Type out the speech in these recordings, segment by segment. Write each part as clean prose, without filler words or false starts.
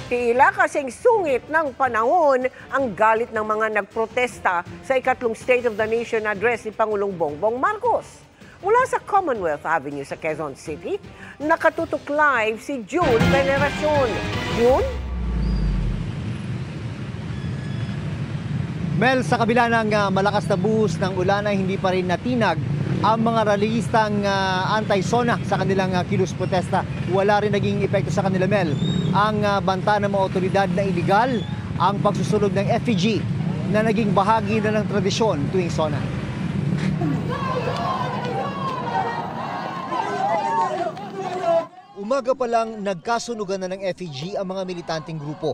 Tila kasing sungit ng panahon ang galit ng mga nagprotesta sa ikatlong State of the Nation address ni Pangulong Bongbong Marcos. Mula sa Commonwealth Avenue sa Quezon City, nakatutok live si June Veneracion. June? Mel, sa kabila ng malakas na buhos ng ulan ay hindi pa rin natinag ang mga rallyistang anti-SONA sa kanilang kilos protesta. Wala rin naging epekto sa kanila, Mel. Ang banta ng mga otoridad na iligal ang pagsusunog ng effigy na naging bahagi na ng tradisyon tuwing SONA. Umaga pa lang nagkasunugan na ng effigy ang mga militanteng grupo.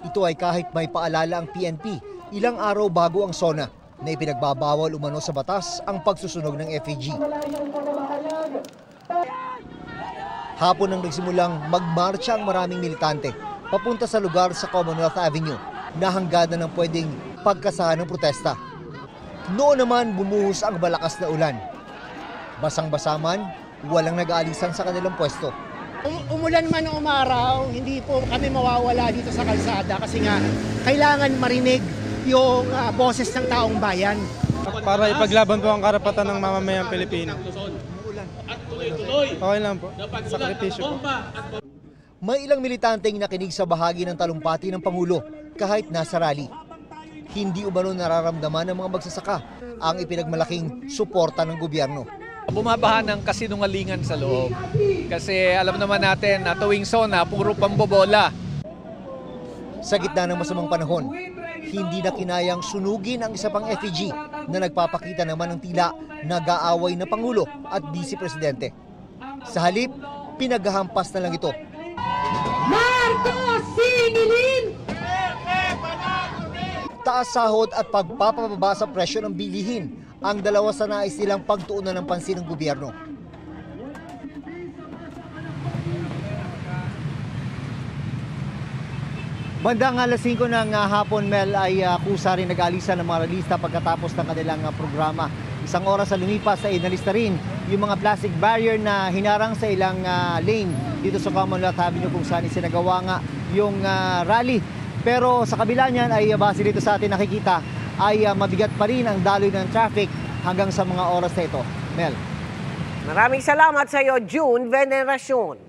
Ito ay kahit may paalala ang PNP ilang araw bago ang SONA na ipinagbabawal umano sa batas ang pagsusunog ng effigy. Hapon nang nagsimulang magmarcha ang maraming militante papunta sa lugar sa Commonwealth Avenue na hanggadan ng pwedeng pagkasahan ng protesta. Noon naman bumuhos ang malakas na ulan. Basang-basa man, walang nag-aalisan sa kanilang pwesto. Umulan man o umaraw, hindi po kami mawawala dito sa kalsada kasi nga kailangan marinig yung boses ng taong bayan. Para ipaglaban po ang karapatan ng mamamayang Pilipino. Okay lang po. Sakripisyo po. May ilang militanteng nakinig sa bahagi ng talumpati ng Pangulo kahit nasa rally. Hindi umano nararamdaman ng mga magsasaka ang ipinagmalaking suporta ng gobyerno. Bumabaha ng kasinungalingan sa loob. Kasi alam naman natin na tuwing SONA, puro pambobola. Sa gitna ng masamang panahon, hindi na kinayang sunugin ang isa pang effigy na nagpapakita naman ng tila nag-aaway na Pangulo at Vice Presidente. Sa halip, pinaghahampas na lang ito. Marcos Singilin! Taas sahod at pagpapababa sa presyo ng bilihin ang dalawa sa nais nilang pagtuunan ng pansin ng gobyerno. Bandang alas 5 ng hapon, Mel, ay kusa rin nag-alisa ng mga ralista pagkatapos ng kanilang programa. Isang oras sa lumipas ay inalista rin yung mga plastic barrier na hinarang sa ilang lane dito sa Commonwealth Avenue kung saan isinagawa nga yung rally. Pero sa kabila niyan ay base dito sa atin nakikita ay mabigat pa rin ang daloy ng traffic hanggang sa mga oras na ito. Mel. Maraming salamat sa iyo, June Veneracion.